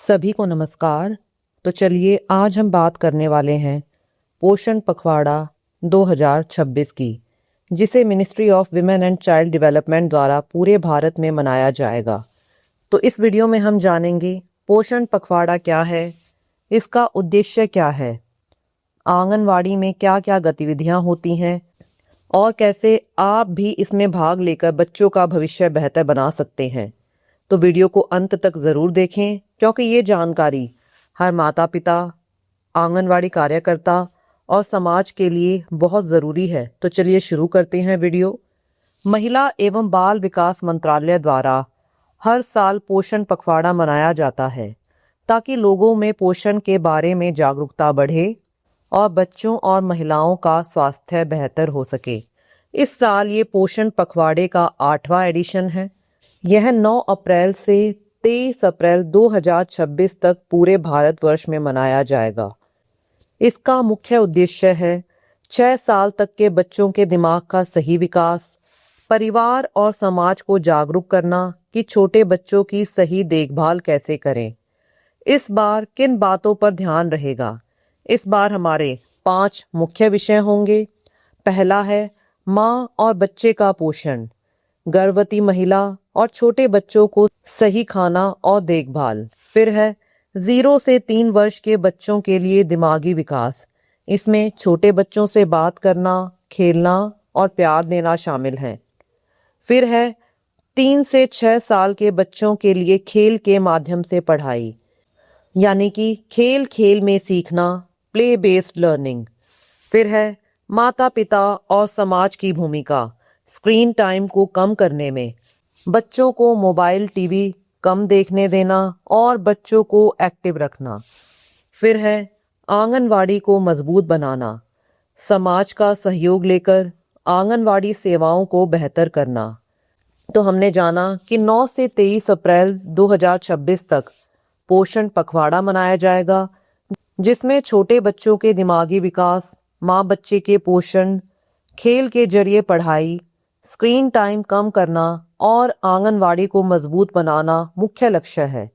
सभी को नमस्कार। तो चलिए आज हम बात करने वाले हैं पोषण पखवाड़ा 2026 की, जिसे ministry of women and child development द्वारा पूरे भारत में मनाया जाएगा। तो इस वीडियो में हम जानेंगे पोषण पखवाड़ा क्या है, इसका उद्देश्य क्या है, आंगनवाड़ी में क्या क्या गतिविधियां होती हैं और कैसे आप भी इसमें भाग लेकर बच्चों का भविष्य बेहतर बना सकते हैं। तो वीडियो को अंत तक ज़रूर देखें, क्योंकि ये जानकारी हर माता पिता, आंगनवाड़ी कार्यकर्ता और समाज के लिए बहुत ज़रूरी है। तो चलिए शुरू करते हैं वीडियो। महिला एवं बाल विकास मंत्रालय द्वारा हर साल पोषण पखवाड़ा मनाया जाता है, ताकि लोगों में पोषण के बारे में जागरूकता बढ़े और बच्चों और महिलाओं का स्वास्थ्य बेहतर हो सके। इस साल ये पोषण पखवाड़े का 8वां एडिशन है। यह 9 अप्रैल से 23 अप्रैल 2026 तक पूरे भारतवर्ष में मनाया जाएगा। इसका मुख्य उद्देश्य है 6 साल तक के बच्चों के दिमाग का सही विकास, परिवार और समाज को जागरूक करना कि छोटे बच्चों की सही देखभाल कैसे करें। इस बार किन बातों पर ध्यान रहेगा? इस बार हमारे 5 मुख्य विषय होंगे। पहला है माँ और बच्चे का पोषण, गर्भवती महिला और छोटे बच्चों को सही खाना और देखभाल। फिर है 0 से 3 वर्ष के बच्चों के लिए दिमागी विकास। इसमें छोटे बच्चों से बात करना, खेलना और प्यार देना शामिल है। फिर है 3 से 6 साल के बच्चों के लिए खेल के माध्यम से पढ़ाई, यानी कि खेल खेल में सीखना, प्ले बेस्ड लर्निंग। फिर है माता पिता और समाज की भूमिका, स्क्रीन टाइम को कम करने में, बच्चों को मोबाइल टीवी कम देखने देना और बच्चों को एक्टिव रखना। फिर है आंगनवाड़ी को मजबूत बनाना, समाज का सहयोग लेकर आंगनवाड़ी सेवाओं को बेहतर करना। तो हमने जाना कि 9 से 23 अप्रैल 2026 तक पोषण पखवाड़ा मनाया जाएगा, जिसमें छोटे बच्चों के दिमागी विकास, माँ बच्चे के पोषण, खेल के जरिए पढ़ाई, स्क्रीन टाइम कम करना और आंगनवाड़ी को मजबूत बनाना मुख्य लक्ष्य है।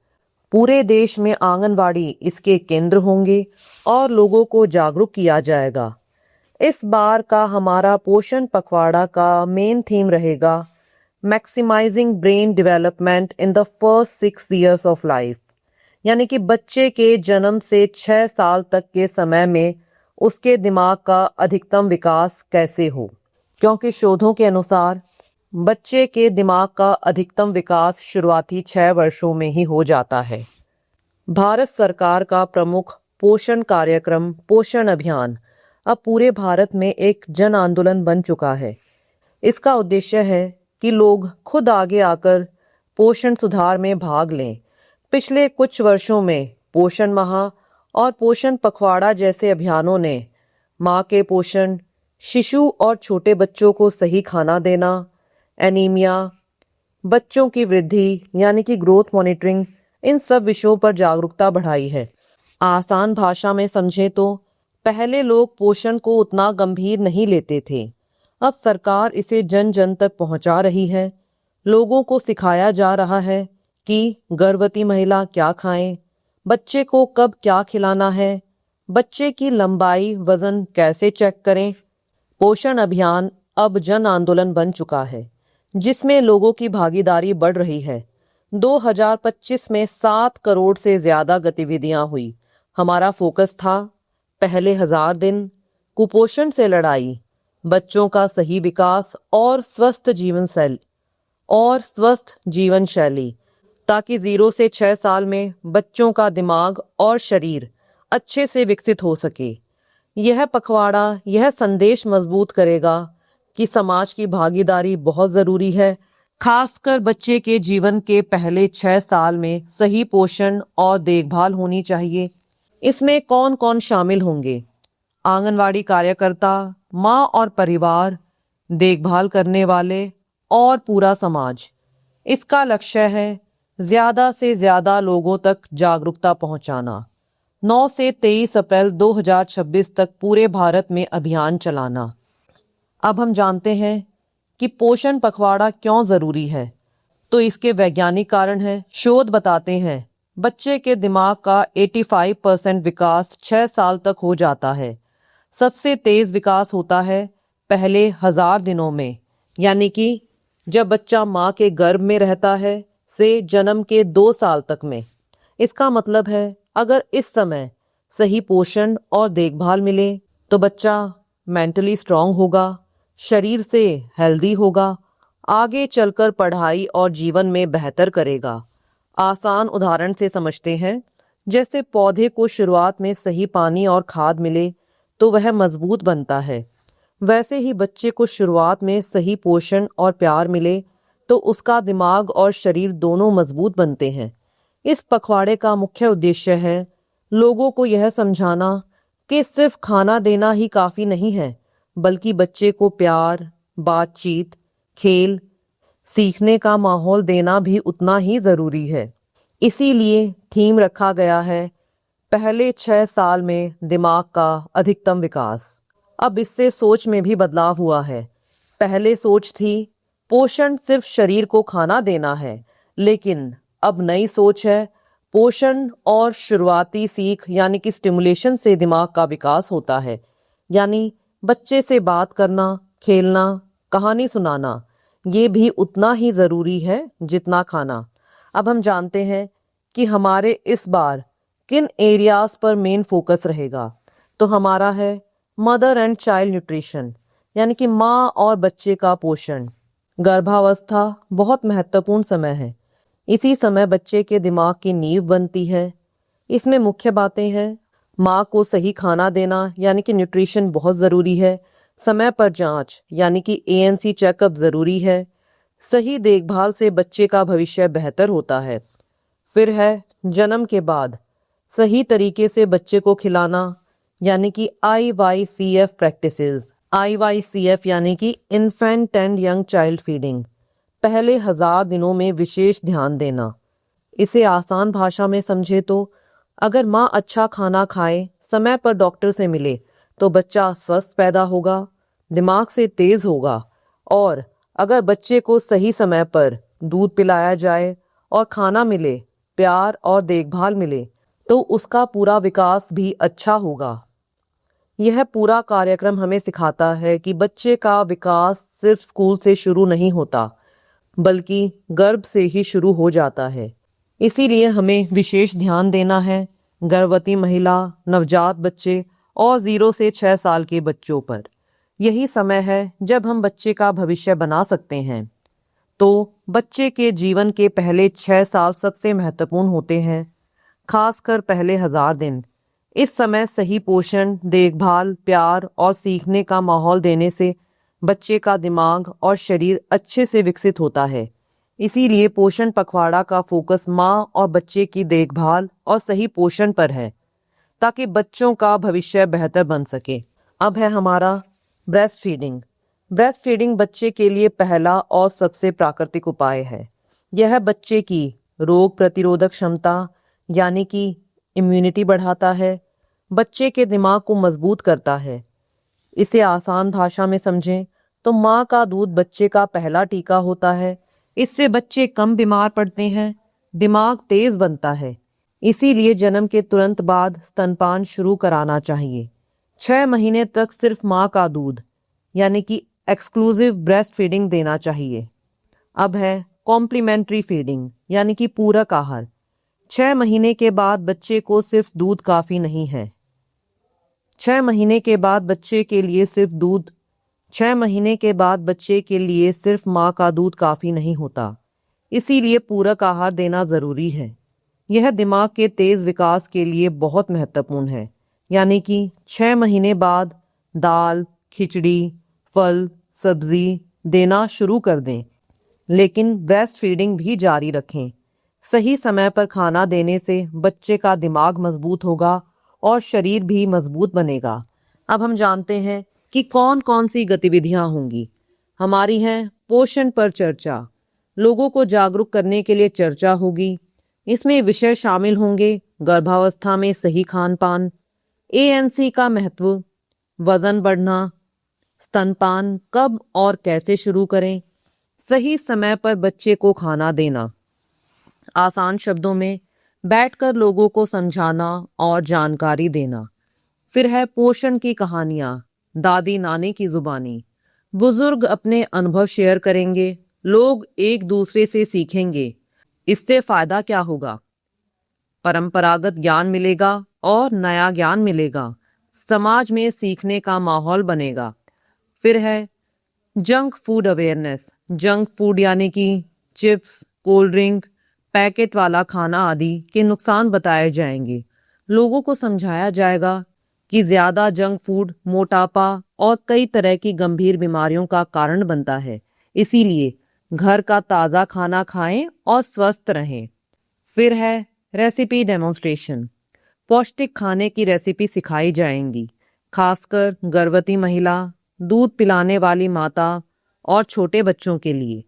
पूरे देश में आंगनवाड़ी इसके केंद्र होंगे और लोगों को जागरूक किया जाएगा। इस बार का हमारा पोषण पखवाड़ा का मेन थीम रहेगा maximising brain development in the first 6 years of life, यानी कि बच्चे के जन्म से 6 साल तक के समय में उसके दिमाग का अधिकतम विकास कैसे हो, क्योंकि शोधों के अनुसार बच्चे के दिमाग का अधिकतम विकास शुरुआती 6 वर्षों में ही हो जाता है। भारत सरकार का प्रमुख पोषण कार्यक्रम पोषण अभियान अब पूरे भारत में एक जन आंदोलन बन चुका है। इसका उद्देश्य है कि लोग खुद आगे आकर पोषण सुधार में भाग लें। पिछले कुछ वर्षों में पोषण माह और पोषण पखवाड़ा जैसे अभियानों ने माँ के पोषण, शिशु और छोटे बच्चों को सही खाना देना, एनीमिया, बच्चों की वृद्धि यानी कि ग्रोथ मॉनिटरिंग, इन सब विषयों पर जागरूकता बढ़ाई है। आसान भाषा में समझें तो पहले लोग पोषण को उतना गंभीर नहीं लेते थे। अब सरकार इसे जन जन तक पहुंचा रही है। लोगों को सिखाया जा रहा है कि गर्भवती महिला क्या खाएं, बच्चे को कब क्या खिलाना है, बच्चे की लंबाई वजन कैसे चेक करें। पोषण अभियान अब जन आंदोलन बन चुका है, जिसमें लोगों की भागीदारी बढ़ रही है। 2025 में 7 करोड़ से ज्यादा गतिविधियां हुई। हमारा फोकस था पहले 1000 दिन, कुपोषण से लड़ाई, बच्चों का सही विकास और स्वस्थ जीवन शैली, ताकि 0 से 6 साल में बच्चों का दिमाग और शरीर अच्छे से विकसित हो सके। यह पखवाड़ा यह संदेश मजबूत करेगा कि समाज की भागीदारी बहुत ज़रूरी है, खासकर बच्चे के जीवन के पहले 6 साल में सही पोषण और देखभाल होनी चाहिए। इसमें कौन कौन शामिल होंगे? आंगनवाड़ी कार्यकर्ता, माँ और परिवार, देखभाल करने वाले और पूरा समाज। इसका लक्ष्य है ज़्यादा से ज़्यादा लोगों तक जागरूकता पहुँचाना। 9 से 23 अप्रैल 2026 तक पूरे भारत में अभियान चलाना। अब हम जानते हैं कि पोषण पखवाड़ा क्यों ज़रूरी है। तो इसके वैज्ञानिक कारण हैं। शोध बताते हैं बच्चे के दिमाग का 85% विकास 6 साल तक हो जाता है। सबसे तेज विकास होता है पहले 1000 दिनों में, यानी कि जब बच्चा माँ के गर्भ में रहता है से जन्म के 2 साल तक में। इसका मतलब है अगर इस समय सही पोषण और देखभाल मिले तो बच्चा मेंटली स्ट्रांग होगा, शरीर से हेल्दी होगा, आगे चलकर पढ़ाई और जीवन में बेहतर करेगा। आसान उदाहरण से समझते हैं, जैसे पौधे को शुरुआत में सही पानी और खाद मिले तो वह मजबूत बनता है, वैसे ही बच्चे को शुरुआत में सही पोषण और प्यार मिले तो उसका दिमाग और शरीर दोनों मजबूत बनते हैं। इस पखवाड़े का मुख्य उद्देश्य है लोगों को यह समझाना कि सिर्फ खाना देना ही काफ़ी नहीं है, बल्कि बच्चे को प्यार, बातचीत, खेल, सीखने का माहौल देना भी उतना ही ज़रूरी है। इसीलिए थीम रखा गया है पहले 6 साल में दिमाग का अधिकतम विकास। अब इससे सोच में भी बदलाव हुआ है। पहले सोच थी पोषण सिर्फ शरीर को खाना देना है, लेकिन अब नई सोच है पोषण और शुरुआती सीख यानी कि स्टिमुलेशन से दिमाग का विकास होता है। यानी बच्चे से बात करना, खेलना, कहानी सुनाना, ये भी उतना ही ज़रूरी है जितना खाना। अब हम जानते हैं कि हमारे इस बार किन एरियाज पर मेन फोकस रहेगा। तो हमारा है मदर एंड चाइल्ड न्यूट्रिशन, यानी कि माँ और बच्चे का पोषण। गर्भावस्था बहुत महत्वपूर्ण समय है। इसी समय बच्चे के दिमाग की नींव बनती है। इसमें मुख्य बातें हैं, माँ को सही खाना देना यानी कि न्यूट्रिशन बहुत ज़रूरी है। समय पर जांच यानी कि ANC चेकअप ज़रूरी है। सही देखभाल से बच्चे का भविष्य बेहतर होता है। फिर है जन्म के बाद सही तरीके से बच्चे को खिलाना यानी कि IYCF प्रैक्टिसेस। IYCF यानी कि infant and young child feeding. पहले 1000 दिनों में विशेष ध्यान देना। इसे आसान भाषा में समझे तो अगर माँ अच्छा खाना खाए, समय पर डॉक्टर से मिले तो बच्चा स्वस्थ पैदा होगा, दिमाग से तेज होगा। और अगर बच्चे को सही समय पर दूध पिलाया जाए और खाना मिले, प्यार और देखभाल मिले तो उसका पूरा विकास भी अच्छा होगा। यह पूरा कार्यक्रम हमें सिखाता है कि बच्चे का विकास सिर्फ स्कूल से शुरू नहीं होता, बल्कि गर्भ से ही शुरू हो जाता है। इसीलिए हमें विशेष ध्यान देना है गर्भवती महिला, नवजात बच्चे और 0 से 6 साल के बच्चों पर। यही समय है जब हम बच्चे का भविष्य बना सकते हैं। तो बच्चे के जीवन के पहले 6 साल सबसे महत्वपूर्ण होते हैं, खासकर पहले 1000 दिन। इस समय सही पोषण, देखभाल, प्यार और सीखने का माहौल देने से बच्चे का दिमाग और शरीर अच्छे से विकसित होता है। इसीलिए पोषण पखवाड़ा का फोकस माँ और बच्चे की देखभाल और सही पोषण पर है, ताकि बच्चों का भविष्य बेहतर बन सके। अब है हमारा ब्रेस्ट फीडिंग। ब्रेस्ट फीडिंग बच्चे के लिए पहला और सबसे प्राकृतिक उपाय है। यह बच्चे की रोग प्रतिरोधक क्षमता यानी कि इम्यूनिटी बढ़ाता है, बच्चे के दिमाग को मजबूत करता है। इसे आसान भाषा में समझें तो माँ का दूध बच्चे का पहला टीका होता है। इससे बच्चे कम बीमार पड़ते हैं, दिमाग तेज बनता है। इसीलिए जन्म के तुरंत बाद स्तनपान शुरू कराना चाहिए। 6 महीने तक सिर्फ माँ का दूध यानी कि एक्सक्लूसिव ब्रेस्ट फीडिंग देना चाहिए। अब है कॉम्प्लीमेंट्री फीडिंग यानी कि पूरक आहार। 6 महीने के बाद बच्चे को सिर्फ दूध काफ़ी नहीं है। 6 महीने के बाद बच्चे के लिए सिर्फ दूध 6 महीने के बाद बच्चे के लिए सिर्फ माँ का दूध काफ़ी नहीं होता। इसीलिए पूरक आहार देना ज़रूरी है। यह दिमाग के तेज़ विकास के लिए बहुत महत्वपूर्ण है। यानी कि 6 महीने बाद दाल, खिचड़ी, फल, सब्जी देना शुरू कर दें, लेकिन ब्रेस्ट फीडिंग भी जारी रखें। सही समय पर खाना देने से बच्चे का दिमाग मजबूत होगा और शरीर भी मजबूत बनेगा। अब हम जानते हैं कि कौन कौन सी गतिविधियां होंगी। हमारी हैं पोषण पर चर्चा। लोगों को जागरूक करने के लिए चर्चा होगी। इसमें विषय शामिल होंगे गर्भावस्था में सही खान पान, ANC का महत्व, वजन बढ़ना, स्तनपान कब और कैसे शुरू करें, सही समय पर बच्चे को खाना देना। आसान शब्दों में बैठकर लोगों को समझाना और जानकारी देना। फिर है पोषण की कहानियाँ, दादी नानी की जुबानी। बुजुर्ग अपने अनुभव शेयर करेंगे, लोग एक दूसरे से सीखेंगे। इससे फायदा क्या होगा? परंपरागत ज्ञान मिलेगा और नया ज्ञान मिलेगा। समाज में सीखने का माहौल बनेगा। फिर है junk food awareness. Junk food यानी कि चिप्स, कोल्ड ड्रिंक, पैकेट वाला खाना आदि के नुकसान बताए जाएंगे। लोगों को समझाया जाएगा कि ज़्यादा जंक फूड मोटापा और कई तरह की गंभीर बीमारियों का कारण बनता है। इसीलिए घर का ताज़ा खाना खाएं और स्वस्थ रहें। फिर है रेसिपी डेमोन्स्ट्रेशन। पौष्टिक खाने की रेसिपी सिखाई जाएंगी, खासकर गर्भवती महिला, दूध पिलाने वाली माता और छोटे बच्चों के लिए,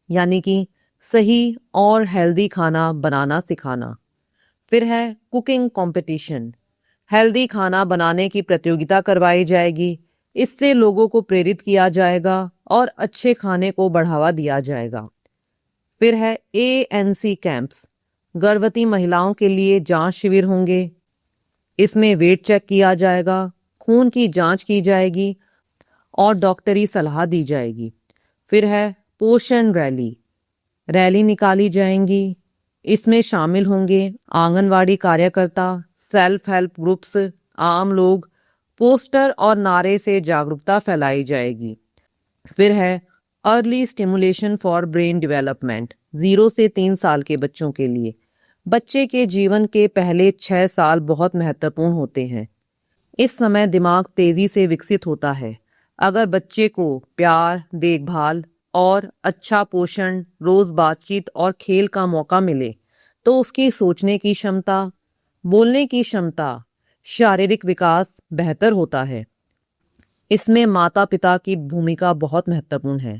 यानी कि सही और हेल्दी खाना बनाना सिखाना। फिर है कुकिंग कंपटीशन। हेल्दी खाना बनाने की प्रतियोगिता करवाई जाएगी। इससे लोगों को प्रेरित किया जाएगा और अच्छे खाने को बढ़ावा दिया जाएगा। फिर है ANC कैंप्स। गर्भवती महिलाओं के लिए जांच शिविर होंगे। इसमें वेट चेक किया जाएगा, खून की जांच की जाएगी और डॉक्टरी सलाह दी जाएगी। फिर है पोषण रैली। रैली निकाली जाएंगी। इसमें शामिल होंगे आंगनवाड़ी कार्यकर्ता, सेल्फ हेल्प ग्रुप्स, आम लोग। पोस्टर और नारे से जागरूकता फैलाई जाएगी। फिर है early stimulation for brain development. 0 से 3 साल के बच्चों के लिए। बच्चे के जीवन के पहले 6 साल बहुत महत्वपूर्ण होते हैं। इस समय दिमाग तेजी से विकसित होता है। अगर बच्चे को प्यार, देखभाल और अच्छा पोषण, रोज बातचीत और खेल का मौका मिले तो उसकी सोचने की क्षमता, बोलने की क्षमता, शारीरिक विकास बेहतर होता है। इसमें माता पिता की भूमिका बहुत महत्वपूर्ण है।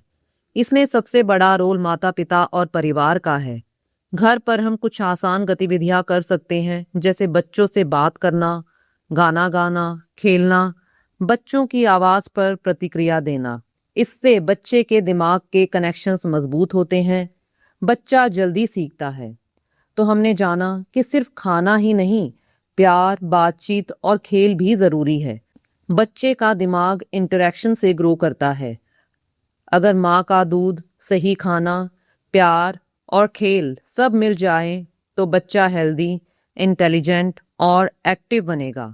इसमें सबसे बड़ा रोल माता पिता और परिवार का है। घर पर हम कुछ आसान गतिविधियां कर सकते हैं, जैसे बच्चों से बात करना, गाना गाना, खेलना, बच्चों की आवाज़ पर प्रतिक्रिया देना। इससे बच्चे के दिमाग के कनेक्शंस मजबूत होते हैं। बच्चा जल्दी सीखता है। तो हमने जाना कि सिर्फ खाना ही नहीं, प्यार, बातचीत और खेल भी ज़रूरी है। बच्चे का दिमाग इंटरेक्शन से ग्रो करता है। अगर माँ का दूध, सही खाना, प्यार और खेल सब मिल जाए तो बच्चा हेल्दी, इंटेलिजेंट और एक्टिव बनेगा।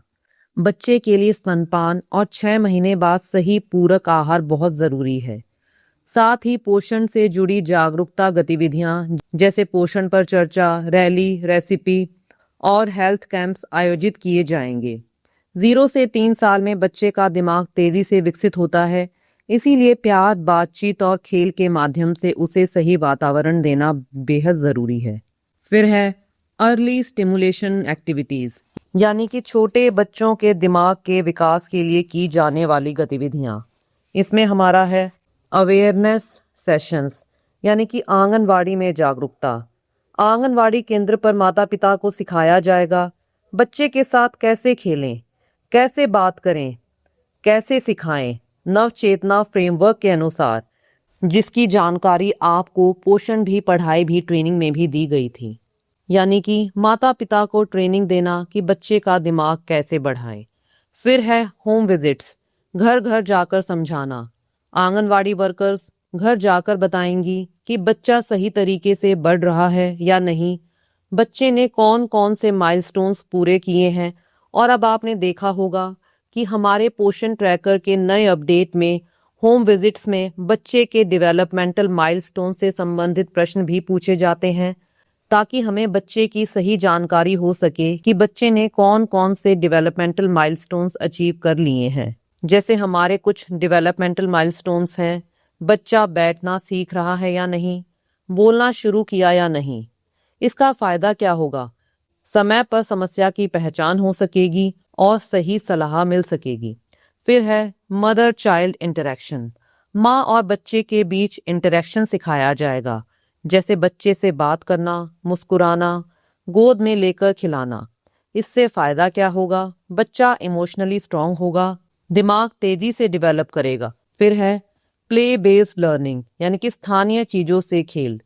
बच्चे के लिए स्तनपान और 6 महीने बाद सही पूरक आहार बहुत ज़रूरी है। साथ ही पोषण से जुड़ी जागरूकता गतिविधियां, जैसे पोषण पर चर्चा, रैली, रेसिपी और हेल्थ कैंप्स आयोजित किए जाएंगे। 0 से 3 साल में बच्चे का दिमाग तेजी से विकसित होता है। इसीलिए प्यार, बातचीत और खेल के माध्यम से उसे सही वातावरण देना बेहद ज़रूरी है। फिर है अर्ली स्टिमुलेशन एक्टिविटीज़, यानी कि छोटे बच्चों के दिमाग के विकास के लिए की जाने वाली गतिविधियां। इसमें हमारा है अवेयरनेस सेशंस, यानी कि आंगनवाड़ी में जागरूकता। आंगनवाड़ी केंद्र पर माता पिता को सिखाया जाएगा बच्चे के साथ कैसे खेलें, कैसे बात करें, कैसे सिखाएं, नवचेतना फ्रेमवर्क के अनुसार, जिसकी जानकारी आपको पोषण भी, पढ़ाई भी, ट्रेनिंग में भी दी गई थी। यानी कि माता पिता को ट्रेनिंग देना कि बच्चे का दिमाग कैसे बढ़ाएं। फिर है होम विजिट्स, घर घर जाकर समझाना। आंगनवाड़ी वर्कर्स घर जाकर बताएंगी कि बच्चा सही तरीके से बढ़ रहा है या नहीं, बच्चे ने कौन कौन से माइलस्टोन्स पूरे किए हैं। और अब आपने देखा होगा कि हमारे पोषण ट्रैकर के नए अपडेट में होम विजिट्स में बच्चे के डेवलपमेंटल माइलस्टोन से संबंधित प्रश्न भी पूछे जाते हैं, ताकि हमें बच्चे की सही जानकारी हो सके कि बच्चे ने कौन कौन से डेवलपमेंटल माइलस्टोन्स अचीव कर लिए हैं। जैसे हमारे कुछ डेवलपमेंटल माइलस्टोन्स हैं, बच्चा बैठना सीख रहा है या नहीं, बोलना शुरू किया या नहीं। इसका फ़ायदा क्या होगा? समय पर समस्या की पहचान हो सकेगी और सही सलाह मिल सकेगी। फिर है मदर चाइल्ड इंटरेक्शन। माँ और बच्चे के बीच इंटरेक्शन सिखाया जाएगा, जैसे बच्चे से बात करना, मुस्कुराना, गोद में लेकर खिलाना। इससे फ़ायदा क्या होगा? बच्चा इमोशनली स्ट्रांग होगा, दिमाग तेजी से डेवलप करेगा। फिर है प्ले बेस्ड लर्निंग, यानी कि स्थानीय चीज़ों से खेल।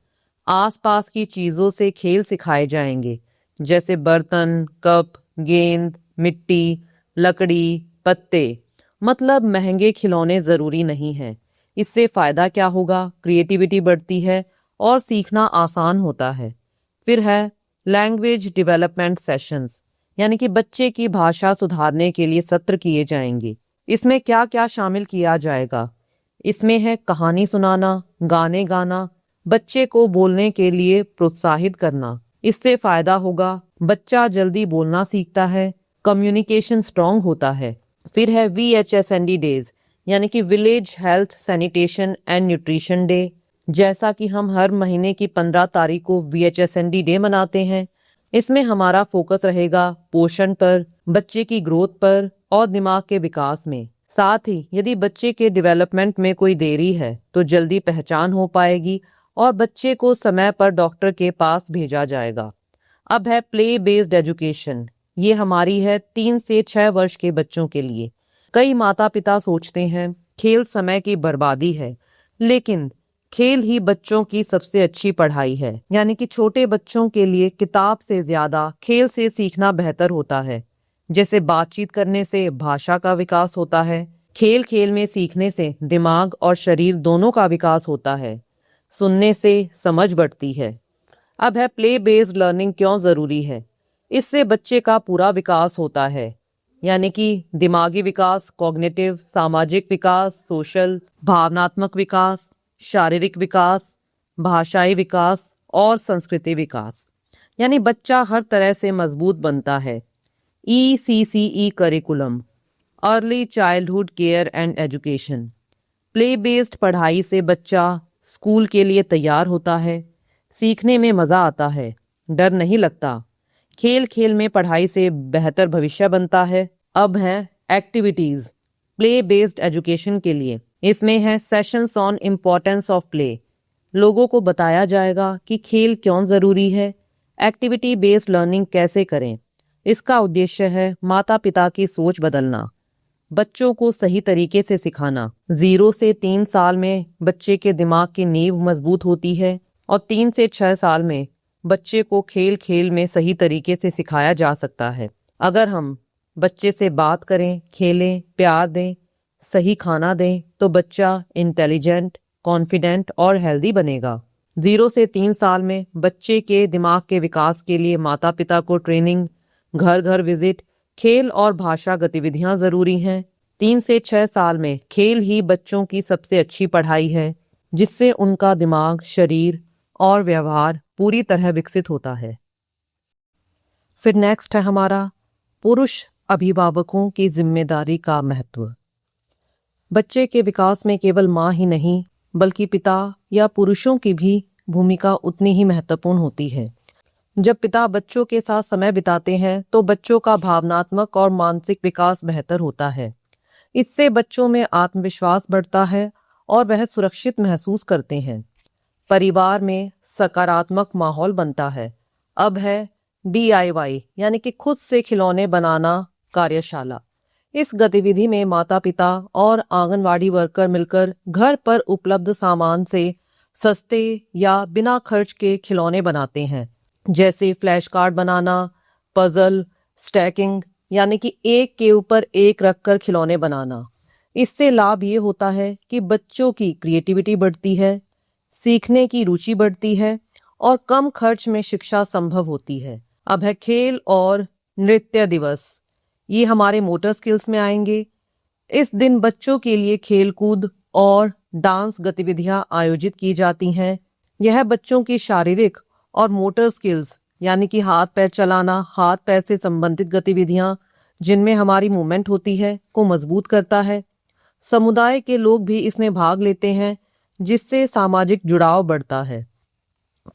आसपास की चीज़ों से खेल सिखाए जाएंगे, जैसे बर्तन, कप, गेंद, मिट्टी, लकड़ी, पत्ते। मतलब महंगे खिलौने जरूरी नहीं है। इससे फायदा क्या होगा? क्रिएटिविटी बढ़ती है और सीखना आसान होता है। फिर है लैंग्वेज डेवलपमेंट सेशंस, यानी कि बच्चे की भाषा सुधारने के लिए सत्र किए जाएंगे। इसमें क्या क्या शामिल किया जाएगा? इसमें है कहानी सुनाना, गाने गाना, बच्चे को बोलने के लिए प्रोत्साहित करना। इससे फायदा होगा, बच्चा जल्दी बोलना सीखता है, कम्युनिकेशन स्ट्रांग होता है। फिर है VHSND डेज, यानी कि village health sanitation and nutrition day. जैसा कि हम हर महीने की 15 तारीख को VHSND डे मनाते हैं, इसमें हमारा फोकस रहेगा पोषण पर, बच्चे की ग्रोथ पर और दिमाग के विकास में। साथ ही यदि बच्चे के डेवलपमेंट में कोई देरी है तो जल्दी पहचान हो पाएगी और बच्चे को समय पर डॉक्टर के पास भेजा जाएगा। अब है प्ले बेस्ड एजुकेशन। ये हमारी है 3 से 6 वर्ष के बच्चों के लिए। कई माता पिता सोचते हैं खेल समय की बर्बादी है, लेकिन खेल ही बच्चों की सबसे अच्छी पढ़ाई है। यानी कि छोटे बच्चों के लिए किताब से ज्यादा खेल से सीखना बेहतर होता है। जैसे बातचीत करने से भाषा का विकास होता है, खेल खेल में सीखने से दिमाग और शरीर दोनों का विकास होता है, सुनने से समझ बढ़ती है। अब है प्ले बेस्ड लर्निंग क्यों जरूरी है? इससे बच्चे का पूरा विकास होता है, यानी कि दिमागी विकास, कॉग्निटिव, सामाजिक विकास, सोशल, भावनात्मक विकास, शारीरिक विकास, भाषाई विकास और संस्कृति विकास। यानी बच्चा हर तरह से मजबूत बनता है। ECCE curriculum, early childhood care and education. Play based पढ़ाई से बच्चा स्कूल के लिए तैयार होता है, सीखने में मज़ा आता है, डर नहीं लगता, खेल खेल में पढ़ाई से बेहतर भविष्य बनता है। अब है एक्टिविटीज़ प्ले बेस्ड एजुकेशन के लिए। इसमें है sessions on importance of play. लोगों को बताया जाएगा कि खेल क्यों ज़रूरी है, एक्टिविटी बेस्ड लर्निंग कैसे करें। इसका उद्देश्य है माता पिता की सोच बदलना, बच्चों को सही तरीके से सिखाना। 0 से 3 साल में बच्चे के दिमाग की नींव मजबूत होती है और 3 से 6 साल में बच्चे को खेल खेल में सही तरीके से सिखाया जा सकता है। अगर हम बच्चे से बात करें, खेलें, प्यार दें, सही खाना दें तो बच्चा इंटेलिजेंट, कॉन्फिडेंट और हेल्दी बनेगा। 0 से 3 साल में बच्चे के दिमाग के विकास के लिए माता पिता को ट्रेनिंग, घर घर विजिट, खेल और भाषा गतिविधियां जरूरी हैं। 3 से 6 साल में खेल ही बच्चों की सबसे अच्छी पढ़ाई है, जिससे उनका दिमाग, शरीर और व्यवहार पूरी तरह विकसित होता है। फिर नेक्स्ट है हमारा पुरुष अभिभावकों की जिम्मेदारी का महत्व। बच्चे के विकास में केवल माँ ही नहीं बल्कि पिता या पुरुषों की भी भूमिका उतनी ही महत्वपूर्ण होती है। जब पिता बच्चों के साथ समय बिताते हैं तो बच्चों का भावनात्मक और मानसिक विकास बेहतर होता है। इससे बच्चों में आत्मविश्वास बढ़ता है और वह सुरक्षित महसूस करते हैं। परिवार में सकारात्मक माहौल बनता है। अब है DIY, यानी कि खुद से खिलौने बनाना कार्यशाला। इस गतिविधि में माता पिता और आंगनवाड़ी वर्कर मिलकर घर पर उपलब्ध सामान से सस्ते या बिना खर्च के खिलौने बनाते हैं, जैसे फ्लैश कार्ड बनाना, पजल, स्टैकिंग, यानी कि एक के ऊपर एक रखकर खिलौने बनाना। इससे लाभ ये होता है कि बच्चों की क्रिएटिविटी बढ़ती है, सीखने की रुचि बढ़ती है और कम खर्च में शिक्षा संभव होती है। अब है खेल और नृत्य दिवस। ये हमारे मोटर स्किल्स में आएंगे। इस दिन बच्चों के लिए खेल कूद और डांस गतिविधियां आयोजित की जाती हैं। यह बच्चों की शारीरिक और मोटर स्किल्स, यानी कि हाथ पैर चलाना, हाथ पैर से संबंधित गतिविधियां जिनमें हमारी मूवमेंट होती है, को मजबूत करता है। समुदाय के लोग भी इसमें भाग लेते हैं, जिससे सामाजिक जुड़ाव बढ़ता है।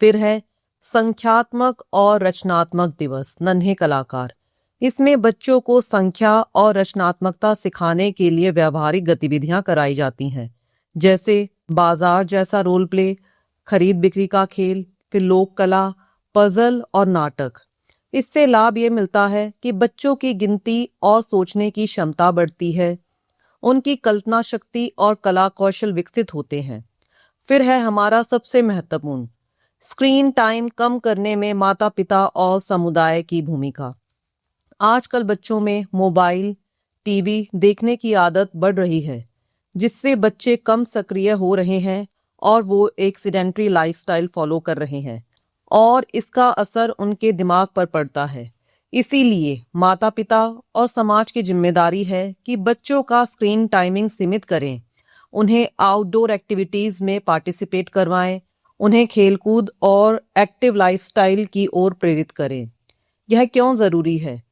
फिर है संख्यात्मक और रचनात्मक दिवस, नन्हे कलाकार। इसमें बच्चों को संख्या और रचनात्मकता सिखाने के लिए व्यावहारिक गतिविधियां कराई जाती हैं, जैसे बाजार जैसा रोल प्ले, खरीद बिक्री का खेल, फिर लोक कला, पजल और नाटक। इससे लाभ ये मिलता है कि बच्चों की गिनती और सोचने की क्षमता बढ़ती है, उनकी कल्पना शक्ति और कला कौशल विकसित होते हैं। फिर है हमारा सबसे महत्वपूर्ण स्क्रीन टाइम कम करने में माता पिता और समुदाय की भूमिका। आजकल बच्चों में मोबाइल, टीवी देखने की आदत बढ़ रही है, जिससे बच्चे कम सक्रिय हो रहे हैं और वो एक सेडेंटरी लाइफस्टाइल फॉलो कर रहे हैं और इसका असर उनके दिमाग पर पड़ता है। इसीलिए माता पिता और समाज की जिम्मेदारी है कि बच्चों का स्क्रीन टाइमिंग सीमित करें, उन्हें आउटडोर एक्टिविटीज में पार्टिसिपेट करवाएं, उन्हें खेलकूद और एक्टिव लाइफस्टाइल की ओर प्रेरित करें। यह क्यों जरूरी है?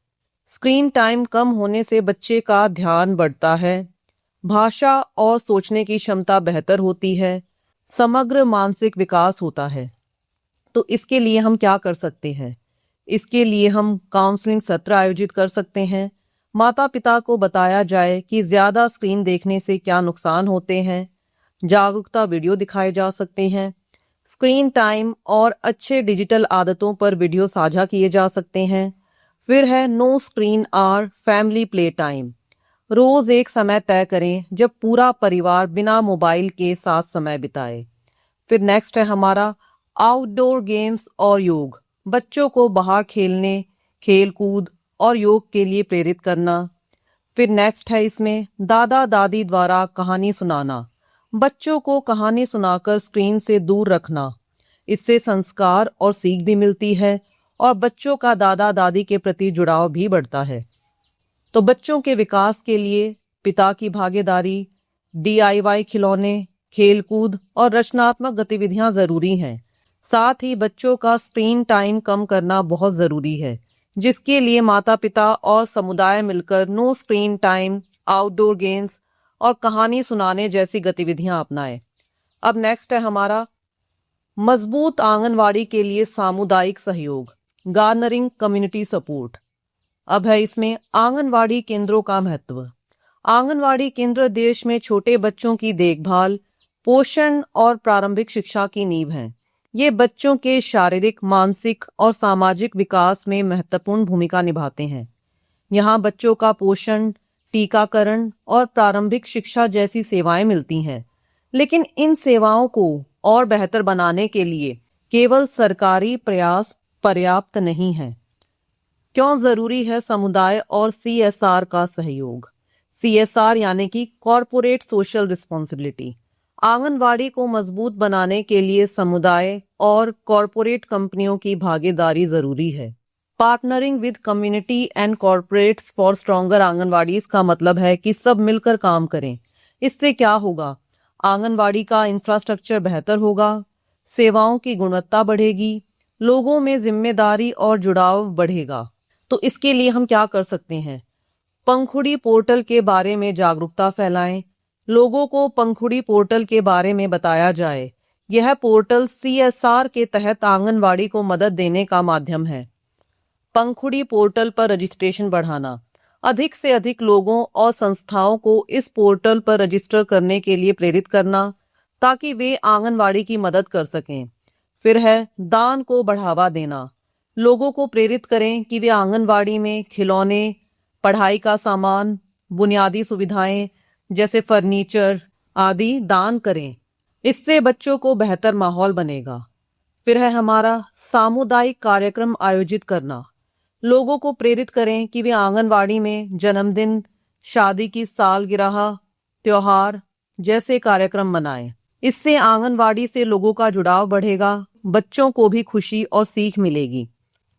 स्क्रीन टाइम कम होने से बच्चे का ध्यान बढ़ता है, भाषा और सोचने की क्षमता बेहतर होती है, समग्र मानसिक विकास होता है। तो इसके लिए हम क्या कर सकते हैं? इसके लिए हम काउंसलिंग सत्र आयोजित कर सकते हैं। माता पिता को बताया जाए कि ज्यादा स्क्रीन देखने से क्या नुकसान होते हैं। जागरूकता वीडियो दिखाए जा सकते हैं। स्क्रीन टाइम और अच्छे डिजिटल आदतों पर वीडियो साझा किए जा सकते हैं। फिर है no screen hour family play time. रोज एक समय तय करें जब पूरा परिवार बिना मोबाइल के साथ समय बिताए। फिर नेक्स्ट है हमारा आउटडोर गेम्स और योग। बच्चों को बाहर खेलने, खेल कूद और योग के लिए प्रेरित करना। फिर नेक्स्ट है इसमें दादा दादी द्वारा कहानी सुनाना। बच्चों को कहानी सुनाकर स्क्रीन से दूर रखना। इससे संस्कार और सीख भी मिलती है और बच्चों का दादा दादी के प्रति जुड़ाव भी बढ़ता है। तो बच्चों के विकास के लिए पिता की भागीदारी, DIY खिलौने, खेलकूद और रचनात्मक गतिविधियां जरूरी हैं। साथ ही बच्चों का स्क्रीन टाइम कम करना बहुत जरूरी है, जिसके लिए माता पिता और समुदाय मिलकर no screen time, outdoor games और कहानी सुनाने जैसी गतिविधियां अपनाएं। अब नेक्स्ट है हमारा मजबूत आंगनवाड़ी के लिए सामुदायिक सहयोग, गार्नरिंग कम्युनिटी सपोर्ट। अब है इसमें आंगनवाड़ी केंद्रों का महत्व। आंगनवाड़ी केंद्र देश में छोटे बच्चों की देखभाल, पोषण और प्रारंभिक शिक्षा की नींव हैं। ये बच्चों के शारीरिक, मानसिक और सामाजिक विकास में महत्वपूर्ण भूमिका निभाते हैं। यहाँ बच्चों का पोषण, टीकाकरण और प्रारंभिक शिक्षा जैसी सेवाएं मिलती हैं। लेकिन इन सेवाओं को और बेहतर बनाने के लिए केवल सरकारी प्रयास पर्याप्त नहीं है। क्यों जरूरी है समुदाय और CSR का सहयोग? CSR यानी कि कॉरपोरेट सोशल रिस्पॉन्सिबिलिटी। आंगनवाड़ी को मजबूत बनाने के लिए समुदाय और कॉरपोरेट कंपनियों की भागीदारी जरूरी है। Partnering with community and corporates for stronger anganwadis का मतलब है कि सब मिलकर काम करें। इससे क्या होगा? आंगनवाड़ी का इंफ्रास्ट्रक्चर बेहतर होगा, सेवाओं की गुणवत्ता बढ़ेगी, लोगों में जिम्मेदारी और जुड़ाव बढ़ेगा। तो इसके लिए हम क्या कर सकते हैं? पंखुड़ी पोर्टल के बारे में जागरूकता फैलाएं। लोगों को पंखुड़ी पोर्टल के बारे में बताया जाए। यह पोर्टल CSR के तहत आंगनवाड़ी को मदद देने का माध्यम है। पंखुड़ी पोर्टल पर रजिस्ट्रेशन बढ़ाना। अधिक से अधिक लोगों और संस्थाओं को इस पोर्टल पर रजिस्टर करने के लिए प्रेरित करना, ताकि वे आंगनवाड़ी की मदद कर सकें। फिर है दान को बढ़ावा देना। लोगों को प्रेरित करें कि वे आंगनवाड़ी में खिलौने, पढ़ाई का सामान, बुनियादी सुविधाएं जैसे फर्नीचर आदि दान करें। इससे बच्चों को बेहतर माहौल बनेगा। फिर है हमारा सामुदायिक कार्यक्रम आयोजित करना। लोगों को प्रेरित करें कि वे आंगनवाड़ी में जन्मदिन, शादी की सालगिरह, त्योहार जैसे कार्यक्रम मनाएं। इससे आंगनवाड़ी से लोगों का जुड़ाव बढ़ेगा, बच्चों को भी खुशी और सीख मिलेगी।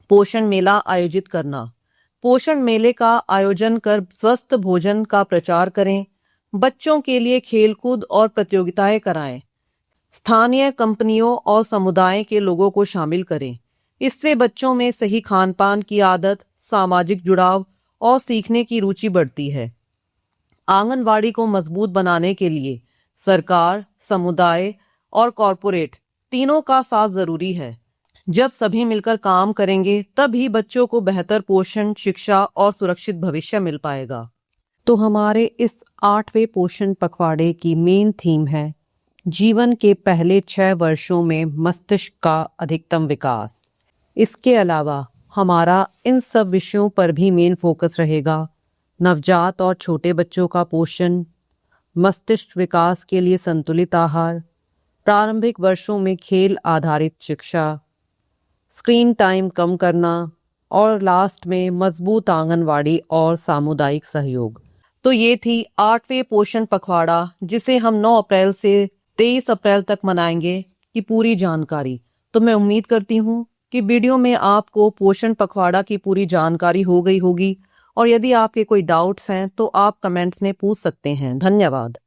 पोषण मेला आयोजित करना। पोषण मेले का आयोजन कर स्वस्थ भोजन का प्रचार करें। बच्चों के लिए खेलकूद और प्रतियोगिताएं कराएं। स्थानीय कंपनियों और समुदाय के लोगों को शामिल करें। इससे बच्चों में सही खान पान की आदत, सामाजिक जुड़ाव और सीखने की रुचि बढ़ती है। आंगनवाड़ी को मजबूत बनाने के लिए सरकार, समुदाय और कॉरपोरेट तीनों का साथ जरूरी है। जब सभी मिलकर काम करेंगे तभी बच्चों को बेहतर पोषण, शिक्षा और सुरक्षित भविष्य मिल पाएगा। तो हमारे इस 8वें पोषण पखवाड़े की मेन थीम है जीवन के पहले 6 वर्षों में मस्तिष्क का अधिकतम विकास। इसके अलावा हमारा इन सब विषयों पर भी मेन फोकस रहेगा। नवजात और छोटे बच्चों का पोषण, मस्तिष्क विकास के लिए संतुलित आहार, प्रारंभिक वर्षों में खेल आधारित शिक्षा, स्क्रीन टाइम कम करना और लास्ट में मजबूत आंगनवाड़ी और सामुदायिक सहयोग। तो ये थी 8वें पोषण पखवाड़ा जिसे हम 9 अप्रैल से 23 अप्रैल तक मनाएंगे की पूरी जानकारी। तो मैं उम्मीद करती हूँ कि वीडियो में आपको पोषण पखवाड़ा की पूरी जानकारी हो गई होगी और यदि आपके कोई डाउट्स हैं तो आप कमेंट्स में पूछ सकते हैं। धन्यवाद।